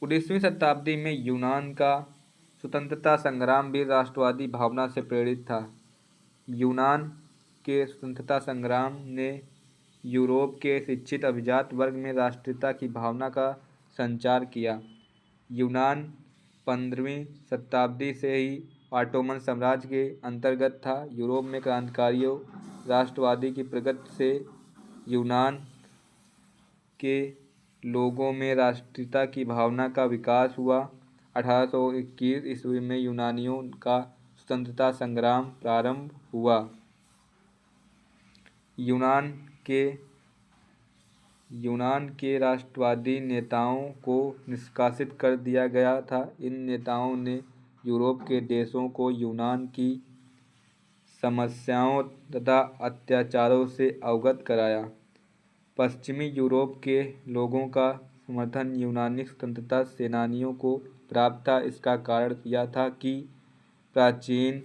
19वीं शताब्दी में यूनान का स्वतंत्रता संग्राम भी राष्ट्रवादी भावना से प्रेरित था। यूनान के स्वतंत्रता संग्राम ने यूरोप के शिक्षित अभिजात वर्ग में राष्ट्रीयता की भावना का संचार किया। यूनान 15वीं शताब्दी से ही ऑटोमन साम्राज्य के अंतर्गत था। यूरोप में क्रांतिकारियों राष्ट्रवादी की प्रगति से यूनान के लोगों में राष्ट्रीयता की भावना का विकास हुआ। 1821 ईस्वी में यूनानियों का स्वतंत्रता संग्राम प्रारंभ हुआ। यूनान के राष्ट्रवादी नेताओं को निष्कासित कर दिया गया था। इन नेताओं ने यूरोप के देशों को यूनान की समस्याओं तथा अत्याचारों से अवगत कराया। पश्चिमी यूरोप के लोगों का समर्थन यूनानी स्वतंत्रता सेनानियों को प्राप्त था। इसका कारण यह था कि प्राचीन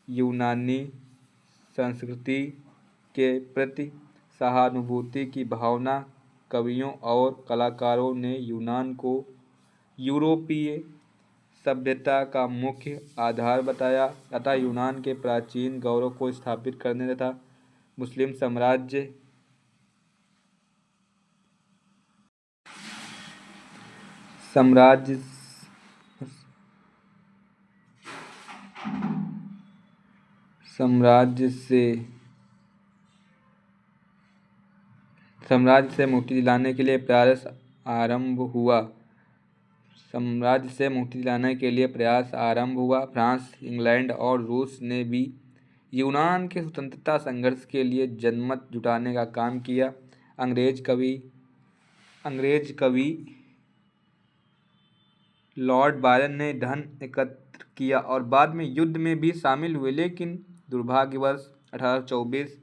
यूनानी संस्कृति के प्रति सहानुभूति की भावना कवियों और कलाकारों ने यूनान को यूरोपीय सभ्यता का मुख्य आधार बताया तथा यूनान के प्राचीन गौरव को स्थापित करने तथा मुस्लिम साम्राज्य से मुक्ति दिलाने के लिए प्रयास आरंभ हुआ। फ्रांस, इंग्लैंड और रूस ने भी यूनान के स्वतंत्रता संघर्ष के लिए जनमत जुटाने का काम किया। अंग्रेज कवि लॉर्ड बायरन ने धन एकत्र किया और बाद में युद्ध में भी शामिल हुए, लेकिन दुर्भाग्यवश 1824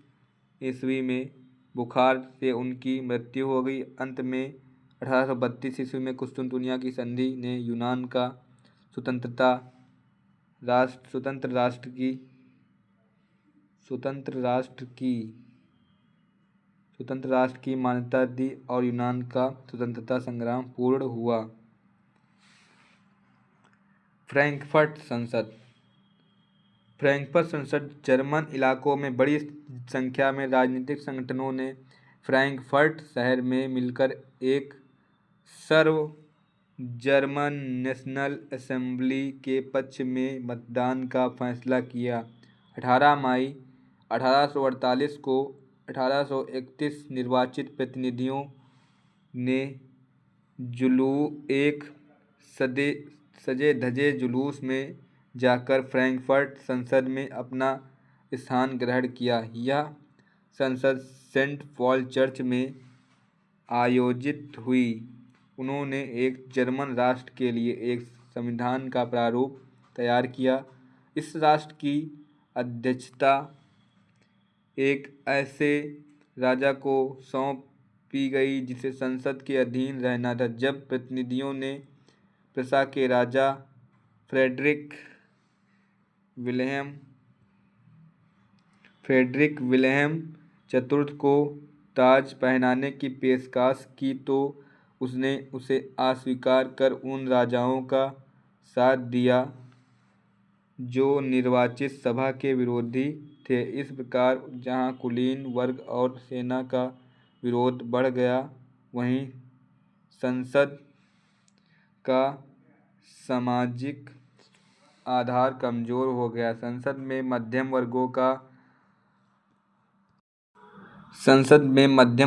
ईस्वी में बुखार से उनकी मृत्यु हो गई। अंत में 1832 ईस्वी में कुस्तुनतुनिया की संधि ने यूनान का स्वतंत्र राष्ट्र की मान्यता दी और यूनान का स्वतंत्रता संग्राम पूर्ण हुआ। फ्रैंकफर्ट संसद जर्मन इलाकों में बड़ी संख्या में राजनीतिक संगठनों ने फ्रैंकफर्ट शहर में मिलकर एक सर्व जर्मन नेशनल असेंबली के पक्ष में मतदान का फैसला किया। 18 मई 1848 को 1831 निर्वाचित प्रतिनिधियों ने एक सजे धजे जुलूस में जाकर फ्रैंकफर्ट संसद में अपना स्थान ग्रहण किया। यह संसद सेंट पॉल चर्च में आयोजित हुई। उन्होंने एक जर्मन राष्ट्र के लिए एक संविधान का प्रारूप तैयार किया। इस राष्ट्र की अध्यक्षता एक ऐसे राजा को सौंपी गई जिसे संसद के अधीन रहना था। जब प्रतिनिधियों ने प्रसा के राजा फ्रेडरिक विल्हेम चतुर्थ को ताज पहनाने की पेशकश की तो उसने उसे अस्वीकार कर उन राजाओं का साथ दिया जो निर्वाचित सभा के विरोधी थे। इस प्रकार जहां कुलीन वर्ग और सेना का विरोध बढ़ गया, वहीं संसद का सामाजिक आधार कमजोर हो गया। संसद में मध्यम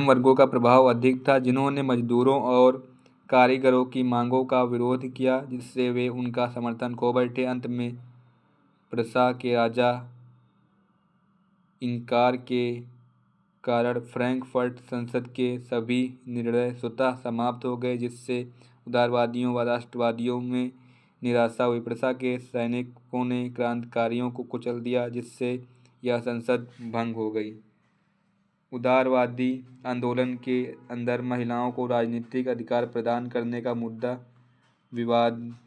वर्गों का प्रभाव अधिक था, जिन्होंने मजदूरों और कारीगरों की मांगों का विरोध किया, जिससे वे उनका समर्थन खो बैठे। अंत में प्रसा के राजा इनकार के कारण फ्रैंकफर्ट संसद के सभी निर्णय स्वतः समाप्त हो गए, जिससे उदारवादियों व राष्ट्रवादियों में निराशा हुई। प्रसा के सैनिकों ने क्रांतिकारियों को कुचल दिया, जिससे यह संसद भंग हो गई। उदारवादी आंदोलन के अंदर महिलाओं को राजनीतिक अधिकार प्रदान करने का मुद्दा विवादास्पद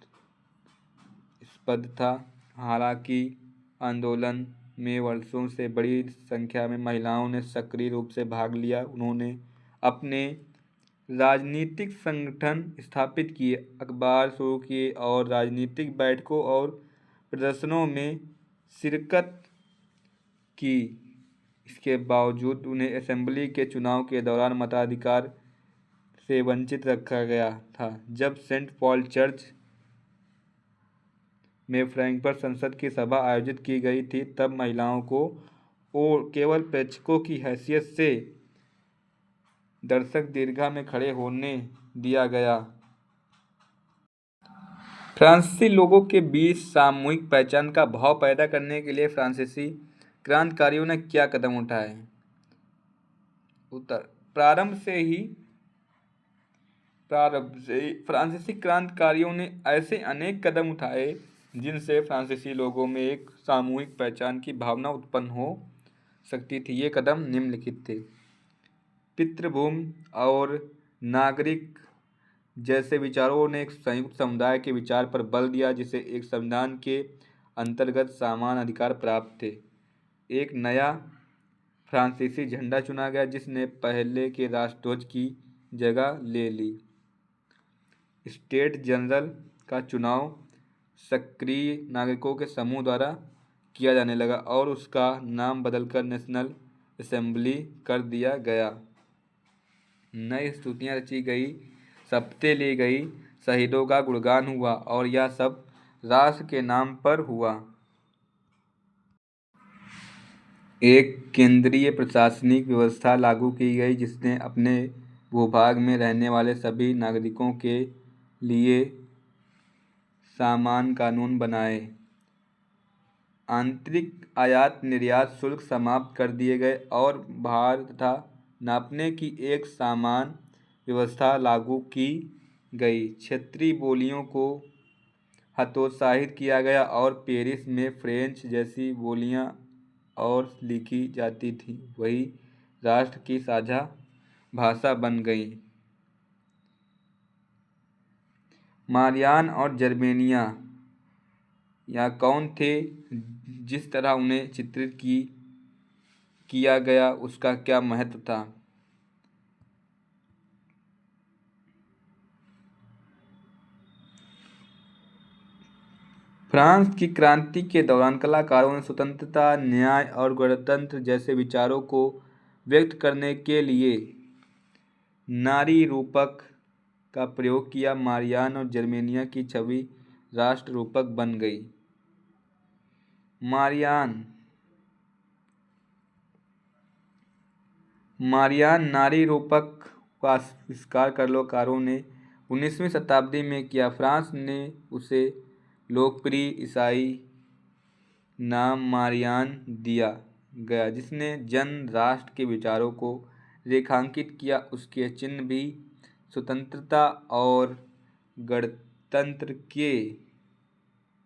था। हालांकि आंदोलन में वर्षों से बड़ी संख्या में महिलाओं ने सक्रिय रूप से भाग लिया। उन्होंने अपने राजनीतिक संगठन स्थापित किए, अखबार शुरू किए और राजनीतिक बैठकों और प्रदर्शनों में शिरकत की। इसके बावजूद उन्हें असेंबली के चुनाव के दौरान मताधिकार से वंचित रखा गया था। जब सेंट पॉल चर्च में फ्रैंकफर्ट संसद की सभा आयोजित की गई थी, तब महिलाओं को केवल प्रेक्षकों की हैसियत से दर्शक दीर्घा में खड़े होने दिया गया। फ्रांसीसी लोगों के बीच सामूहिक पहचान का भाव पैदा करने के लिए फ्रांसीसी क्रांतिकारियों ने क्या कदम उठाए? उत्तर: प्रारंभ से ही फ्रांसीसी क्रांतिकारियों ने ऐसे अनेक कदम उठाए जिनसे फ्रांसीसी लोगों में एक सामूहिक पहचान की भावना उत्पन्न हो सकती थी। ये कदम निम्नलिखित थे: पितृभूमि और नागरिक जैसे विचारों ने एक संयुक्त समुदाय के विचार पर बल दिया, जिसे एक संविधान के अंतर्गत समान अधिकार प्राप्त थे। एक नया फ्रांसीसी झंडा चुना गया, जिसने पहले के राष्ट्रध्वज की जगह ले ली। स्टेट जनरल का चुनाव सक्रिय नागरिकों के समूह द्वारा किया जाने लगा और उसका नाम बदलकर नेशनल असेंबली कर दिया गया। नई स्तुतियाँ रची गई, शपथें ली गई, शहीदों का गुणगान हुआ और यह सब राष्ट्र के नाम पर हुआ। एक केंद्रीय प्रशासनिक व्यवस्था लागू की गई, जिसने अपने भूभाग में रहने वाले सभी नागरिकों के लिए समान कानून बनाए। आंतरिक आयात निर्यात शुल्क समाप्त कर दिए गए और भार तथा नापने की एक समान व्यवस्था लागू की गई। क्षेत्रीय बोलियों को हतोत्साहित किया गया और पेरिस में फ्रेंच जैसी बोलियां और लिखी जाती थीं, वही राष्ट्र की साझा भाषा बन गईं। मारियान और जर्मेनिया यह कौन थे? जिस तरह उन्हें चित्रित किया गया उसका क्या महत्व था? फ्रांस की क्रांति के दौरान कलाकारों ने स्वतंत्रता, न्याय और गणतंत्र जैसे विचारों को व्यक्त करने के लिए नारी रूपक का प्रयोग किया। मारियान और जर्मेनिया की छवि राष्ट्र रूपक बन गई। मारियान नारी रूपक का आविष्कार कलाकारों ने 19वीं शताब्दी में किया। फ्रांस ने उसे लोकप्रिय ईसाई नाम मारियान दिया गया, जिसने जन राष्ट्र के विचारों को रेखांकित किया। उसके चिन्ह भी स्वतंत्रता और गणतंत्र के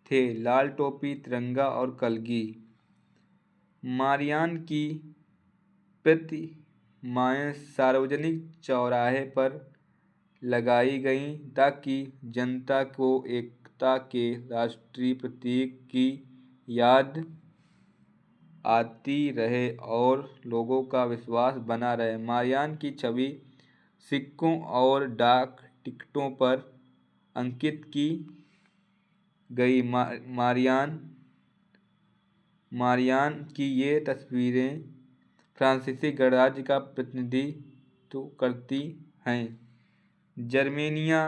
थे लाल टोपी, तिरंगा और कलगी। मारियान की प्रतिमाएं सार्वजनिक चौराहे पर लगाई गईं ताकि जनता को एकता के राष्ट्रीय प्रतीक की याद आती रहे और लोगों का विश्वास बना रहे। मारियान की छवि सिक्कों और डाक टिकटों पर अंकित की गई। मारियान की ये तस्वीरें फ्रांसीसी गणराज्य का प्रतिनिधित्व करती हैं। जर्मेनिया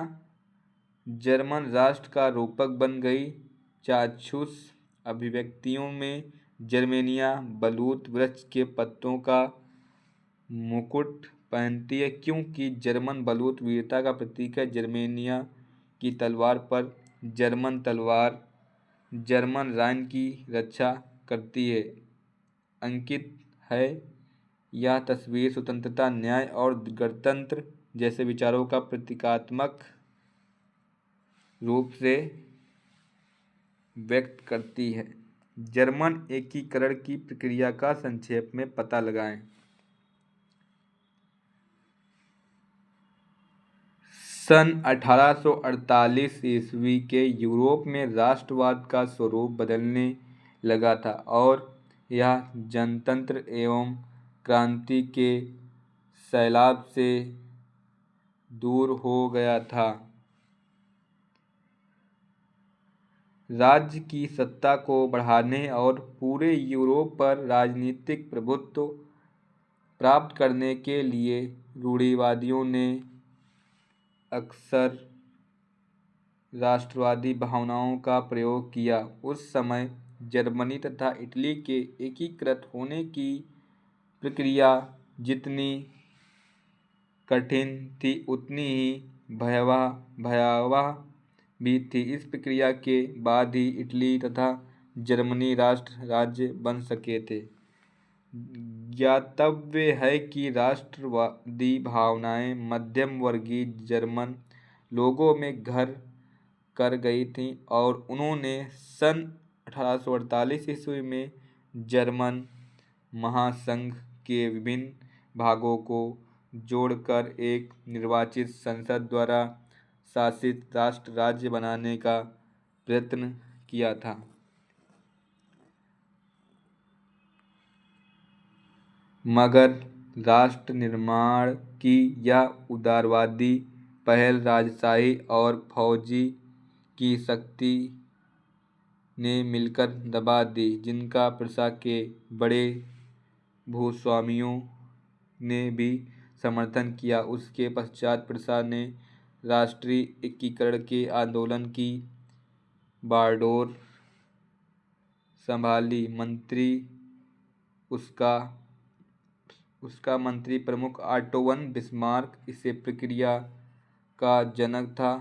जर्मन राष्ट्र का रूपक बन गई। चाक्षुष अभिव्यक्तियों में जर्मेनिया बलूत वृक्ष के पत्तों का मुकुट पहनती है क्योंकि जर्मन बलूत वीरता का प्रतीक है। जर्मेनिया की तलवार पर जर्मन तलवार जर्मन राइन की रक्षा करती है अंकित है। यह तस्वीर स्वतंत्रता, न्याय और गणतंत्र जैसे विचारों का प्रतीकात्मक रूप से व्यक्त करती है। जर्मन एकीकरण की प्रक्रिया का संक्षेप में पता लगाएं। सन 1848 ईस्वी के यूरोप में राष्ट्रवाद का स्वरूप बदलने लगा था और यह जनतंत्र एवं क्रांति के सैलाब से दूर हो गया था। राज्य की सत्ता को बढ़ाने और पूरे यूरोप पर राजनीतिक प्रभुत्व प्राप्त करने के लिए रूढ़िवादियों ने अक्सर राष्ट्रवादी भावनाओं का प्रयोग किया। उस समय जर्मनी तथा इटली के एकीकृत होने की प्रक्रिया जितनी कठिन थी उतनी ही भयावह भी थी। इस प्रक्रिया के बाद ही इटली तथा जर्मनी राष्ट्र राज्य बन सके थे। ज्ञातव्य है कि राष्ट्रवादी भावनाएं मध्यम वर्गीय जर्मन लोगों में घर कर गई थीं और उन्होंने सन 1848 ईस्वी में जर्मन महासंघ के विभिन्न भागों को जोड़कर एक निर्वाचित संसद द्वारा शासित राष्ट्र राज्य बनाने का प्रयत्न किया था। मगर राष्ट्र निर्माण की यह उदारवादी पहल राजशाही और फौजी की शक्ति ने मिलकर दबा दी, जिनका प्रशा के बड़े भूस्वामियों ने भी समर्थन किया। उसके पश्चात प्रशा ने राष्ट्रीय एकीकरण के आंदोलन की बागडोर संभाली। उसका मंत्री प्रमुख ऑटो वन बिस्मार्क इस प्रक्रिया का जनक था,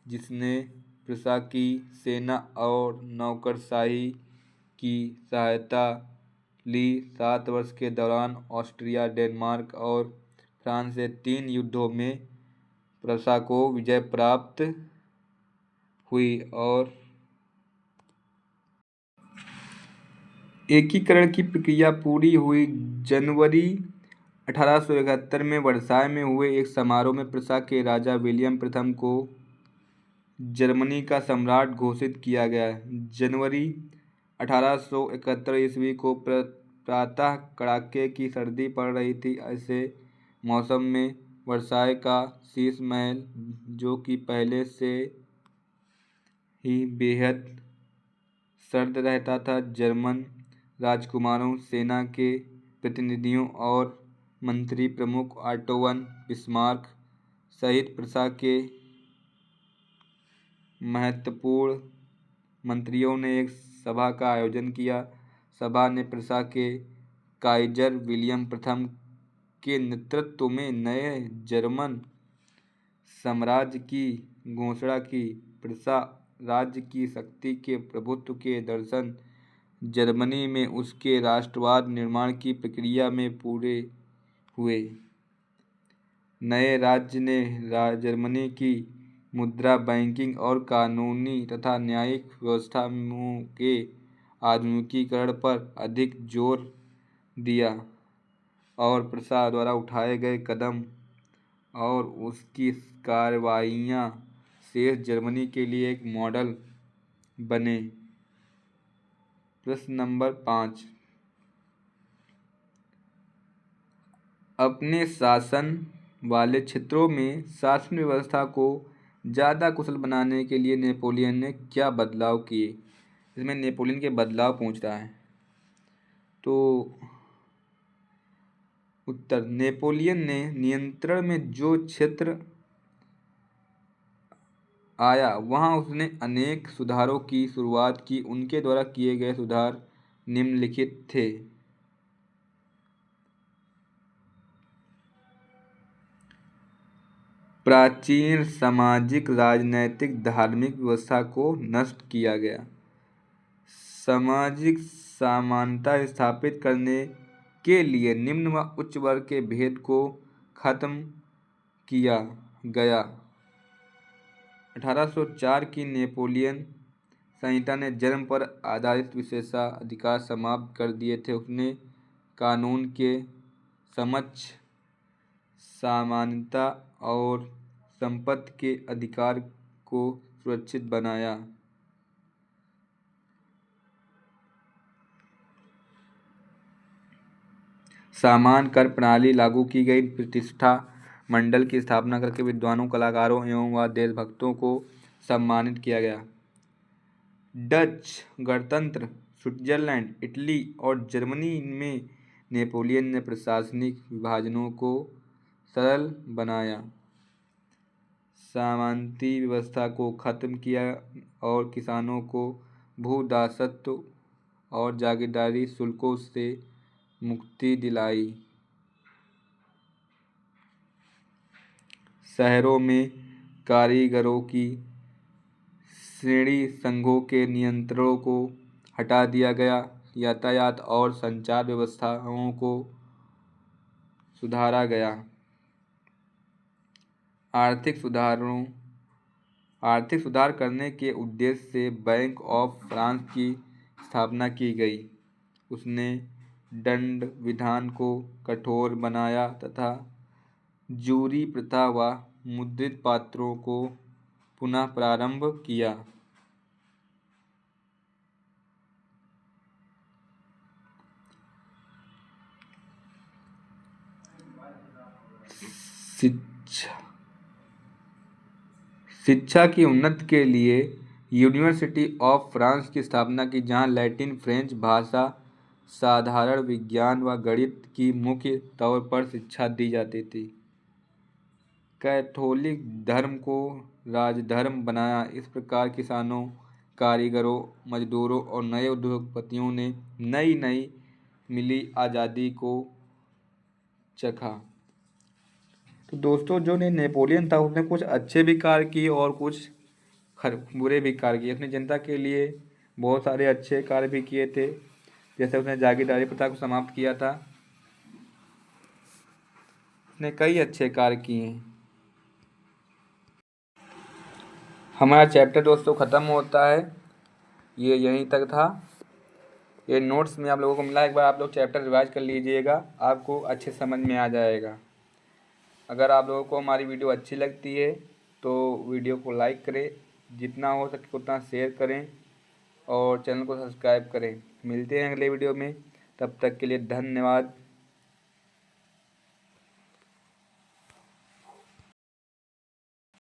जिसने प्रशा की सेना और नौकरशाही की सहायता ली। 7 वर्ष के दौरान ऑस्ट्रिया, डेनमार्क और फ्रांस से 3 युद्धों में प्रशा को विजय प्राप्त हुई और एकीकरण की प्रक्रिया पूरी हुई। जनवरी 1871 में वर्साय में हुए एक समारोह में प्रशा के राजा विलियम प्रथम को जर्मनी का सम्राट घोषित किया गया। जनवरी 1871 ईस्वी को प्रातः कड़ाके की सर्दी पड़ रही थी। ऐसे मौसम में वर्साय का शीश महल, जो कि पहले से ही बेहद सर्द रहता था, जर्मन राजकुमारों, सेना के प्रतिनिधियों और मंत्री प्रमुख ऑटो वन बिस्मार्क सहित प्रशा के महत्वपूर्ण मंत्रियों ने एक सभा का आयोजन किया। सभा ने प्रशा के काइजर विलियम प्रथम के नेतृत्व में नए जर्मन साम्राज्य की घोषणा की। प्रशा राज्य की शक्ति के प्रभुत्व के दर्शन जर्मनी में उसके राष्ट्रवाद निर्माण की प्रक्रिया में पूरे हुए। नए राज्य ने जर्मनी की मुद्रा, बैंकिंग और कानूनी तथा न्यायिक व्यवस्थाओं के आधुनिकीकरण पर अधिक जोर दिया और प्रसाद द्वारा उठाए गए कदम और उसकी कार्रवाइयाँ शेष जर्मनी के लिए एक मॉडल बने। प्रश्न नंबर 5, अपने शासन वाले क्षेत्रों में शासन व्यवस्था को ज़्यादा कुशल बनाने के लिए नेपोलियन ने क्या बदलाव किए? इसमें नेपोलियन के बदलाव पूछ रहा है। तो उत्तर, नेपोलियन ने नियंत्रण में जो क्षेत्र आया वहां उसने अनेक सुधारों की शुरुआत की। उनके द्वारा किए गए सुधार निम्नलिखित थे। प्राचीन सामाजिक, राजनैतिक, धार्मिक व्यवस्था को नष्ट किया गया। सामाजिक समानता स्थापित करने के लिए निम्न व उच्च वर्ग के भेद को खत्म किया गया। 1804 की नेपोलियन संहिता ने जन्म पर आधारित विशेषाधिकार समाप्त कर दिए थे। उसने कानून के समक्ष समानता और संपत्ति के अधिकार को सुरक्षित बनाया। समान कर प्रणाली लागू की गई। प्रतिष्ठा मंडल की स्थापना करके विद्वानों, कलाकारों एवं देशभक्तों को सम्मानित किया गया। डच गणतंत्र, स्विट्जरलैंड, इटली और जर्मनी में नेपोलियन ने प्रशासनिक विभाजनों को सरल बनाया, सामंती व्यवस्था को खत्म किया और किसानों को भूदासत्व और जागीरदारी शुल्कों से मुक्ति दिलाई। शहरों में कारीगरों की श्रेणी संघों के नियंत्रणों को हटा दिया गया। यातायात और संचार व्यवस्थाओं को सुधारा गया। आर्थिक सुधार करने के उद्देश्य से बैंक ऑफ फ्रांस की स्थापना की गई। उसने दंड विधान को कठोर बनाया तथा जूरी प्रथा व मुद्रित पत्रों को पुनः प्रारंभ किया। शिक्षा की उन्नति के लिए यूनिवर्सिटी ऑफ फ्रांस की स्थापना की, जहां लैटिन, फ्रेंच भाषा, साधारण विज्ञान व गणित की मुख्य तौर पर शिक्षा दी जाती थी। कैथोलिक धर्म को राजधर्म बनाया। इस प्रकार किसानों, कारीगरों, मजदूरों और नए उद्योगपतियों ने नई मिली आज़ादी को चखा। तो दोस्तों, जो नेपोलियन था उसने कुछ अच्छे भी कार्य किए और कुछ बुरे भी कार्य किए। उसने जनता के लिए बहुत सारे अच्छे कार्य भी किए थे, जैसे उसने जागीरदारी प्रथा को समाप्त किया था। उसने कई अच्छे कार्य किए हैं। हमारा चैप्टर दोस्तों ख़त्म होता है, ये यहीं तक था। ये नोट्स में आप लोगों को मिला, एक बार आप लोग चैप्टर रिवाइज कर लीजिएगा, आपको अच्छे समझ में आ जाएगा। अगर आप लोगों को हमारी वीडियो अच्छी लगती है तो वीडियो को लाइक करें, जितना हो सके उतना शेयर करें और चैनल को सब्सक्राइब करें। मिलते हैं अगले वीडियो में, तब तक के लिए धन्यवाद।